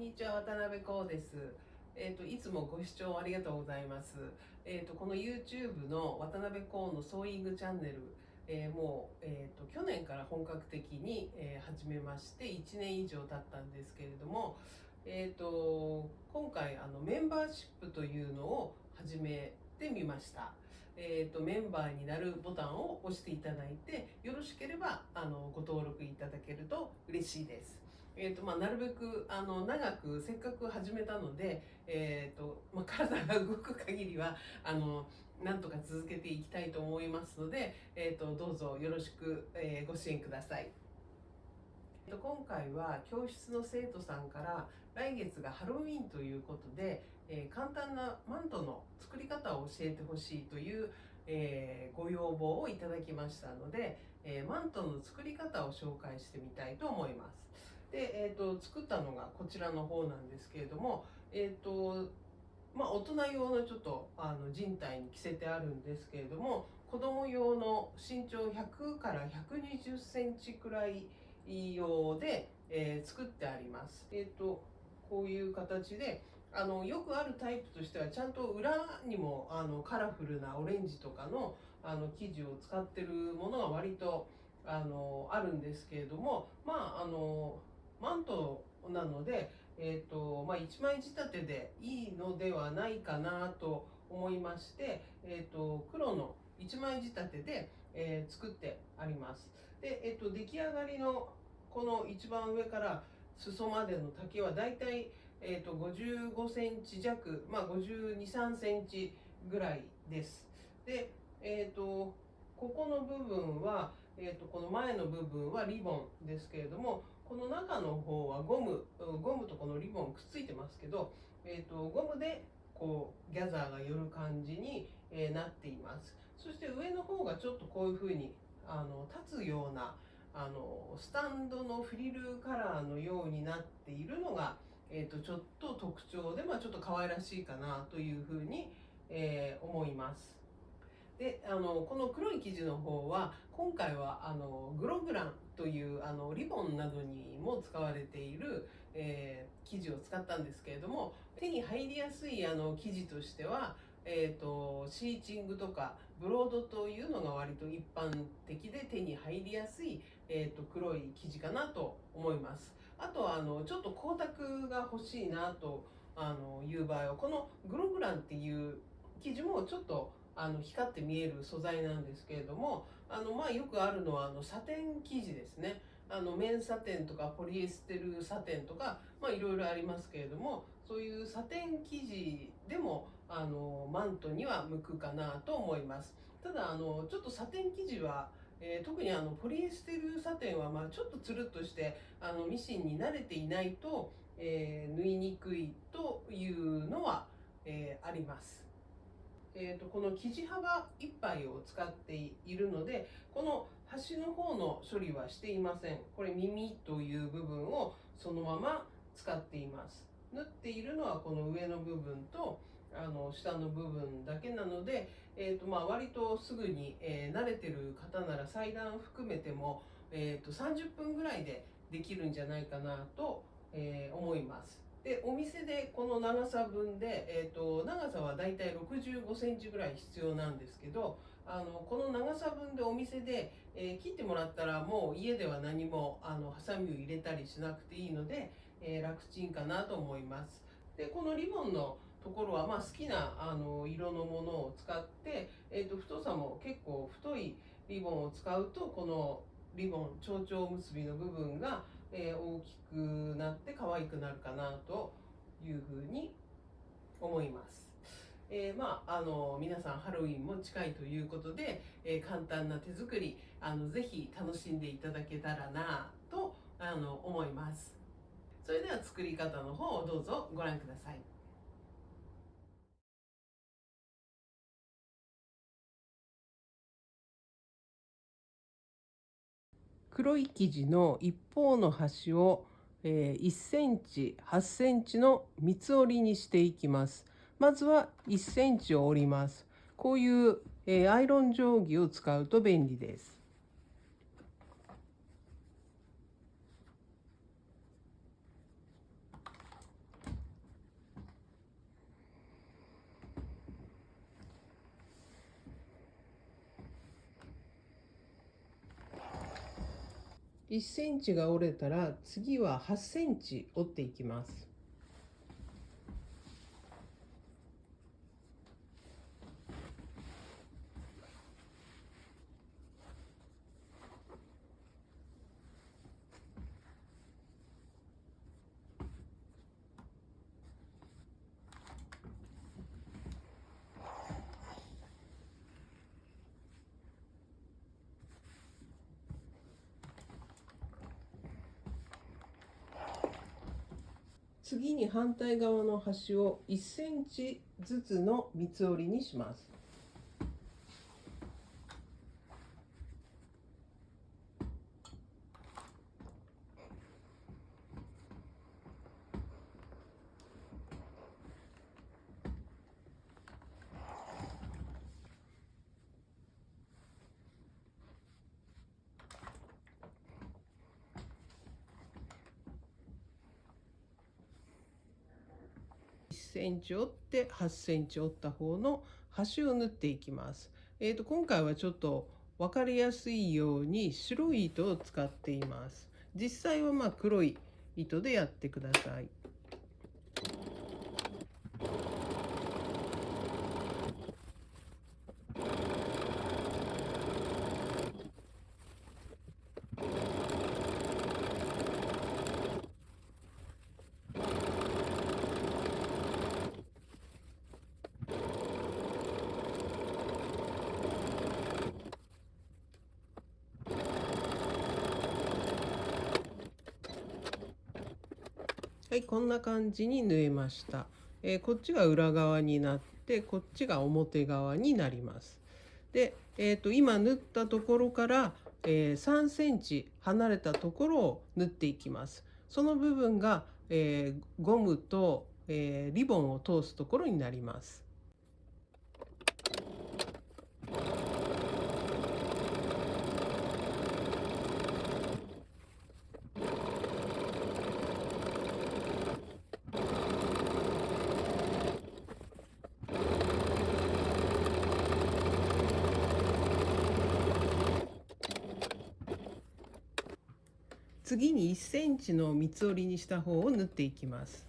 にちは、渡辺光です。いつもご視聴ありがとうございます。この YouTube の渡辺光のソーイングチャンネル、もう、去年から本格的に、始めまして1年以上経ったんですけれども、今回メンバーシップというのを始めてみました。メンバーになるボタンを押していただいて、よろしければご登録いただけると嬉しいです。なるべく長くせっかく始めたので、体が動く限りはなんとか続けていきたいと思いますので、どうぞよろしく、ご支援ください。今回は教室の生徒さんから来月がハロウィンということで、簡単なマントの作り方を教えてほしいという、ご要望をいただきましたので、マントの作り方を紹介してみたいと思います。で、作ったのがこちらの方なんですけれども、大人用のちょっと人体に着せてあるんですけれども、子供用の身長100から120センチくらい用で、作ってあります。こういう形でよくあるタイプとしてはちゃんと裏にもカラフルなオレンジとかの生地を使ってるものが割とあるんですけれども、マントなので、1枚仕立てでいいのではないかなと思いまして、黒の1枚仕立てで、作ってあります。で、出来上がりのこの一番上から裾までの丈はだいたい、55センチ弱、52、3センチぐらいです。で、ここの部分は、この前の部分はリボンですけれども、この中の方はゴムとこのリボンくっついてますけど、ゴムでこうギャザーが寄る感じに、なっています。そして上の方がちょっとこういうふうに立つようなスタンドのフリルカラーのようになっているのが、ちょっと特徴で、ちょっと可愛らしいかなというふうに、思います。でこの黒い生地の方は今回はグログランというリボンなどにも使われている、生地を使ったんですけれども、手に入りやすい生地としては、シーチングとかブロードというのが割と一般的で手に入りやすい、黒い生地かなと思います。あとはちょっと光沢が欲しいなという場合はこのグログランっていう生地もちょっと光って見える素材なんですけれども、よくあるのはサテン生地ですね。綿サテンとかポリエステルサテンとか、いろいろありますけれども、そういうサテン生地でもマントには向くかなと思います。ただちょっとサテン生地は特にポリエステルサテンはちょっとつるっとしてミシンに慣れていないと、縫いにくいというのは、あります。この生地幅いっぱいを使っているので、この端の方の処理はしていません。これ耳という部分をそのまま使っています。縫っているのはこの上の部分と下の部分だけなので、割とすぐに、慣れてる方なら裁断含めても、30分ぐらいでできるんじゃないかなと、思います。で、お店でこの長さ分で、長さはだいたい65センチぐらい必要なんですけど、この長さ分でお店で、切ってもらったらもう家では何もハサミを入れたりしなくていいので、楽ちんかなと思います。で、このリボンのところは、好きな色のものを使って、太さも結構太いリボンを使うと、このリボン蝶々結びの部分が大きくなって可愛くなるかなというふうに思います。皆さんハロウィンも近いということで、簡単な手作りぜひ楽しんでいただけたらなと思います。それでは作り方の方をどうぞご覧ください。黒い生地の一方の端を1センチ、8センチの三つ折りにしていきます。まずは1センチを折ります。こういうアイロン定規を使うと便利です。1センチが折れたら次は8センチ折っていきます。次に反対側の端を1センチずつの三つ折りにします。1センチ折って8センチ折った方の端を縫っていきます。今回はちょっと分かりやすいように白い糸を使っています。実際は黒い糸でやってください。はい、こんな感じに縫えました。こっちが裏側になってこっちが表側になります。で、今縫ったところから、3センチ離れたところを縫っていきます。その部分が、ゴムと、リボンを通すところになります。次に1センチの三つ折りにした方を縫っていきます。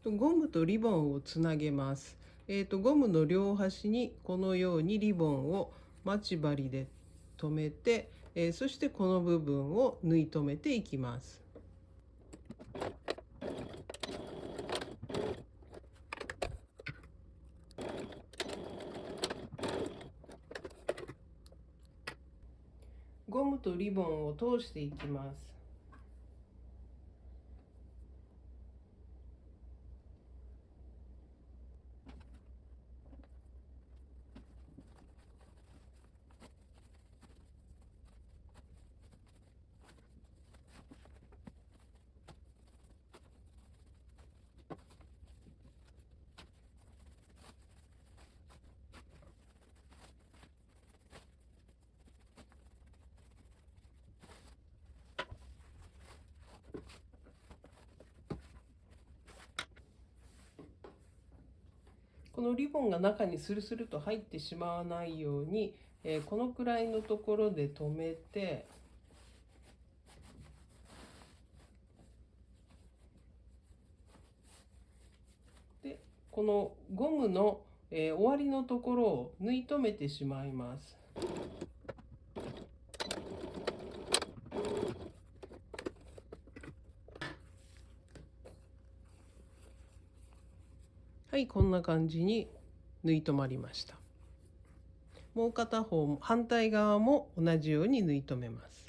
ゴムとリボンをつなげます。ゴムの両端にこのようにリボンを待ち針で留めて、そしてこの部分を縫い留めていきます。ゴムとリボンを通していきます。このリボンが中にスルスルと入ってしまわないように、このくらいのところで留めて、でこのゴムの、終わりのところを縫い留めてしまいます。はい、こんな感じに縫い留まりました。もう片方、反対側も同じように縫い留めます。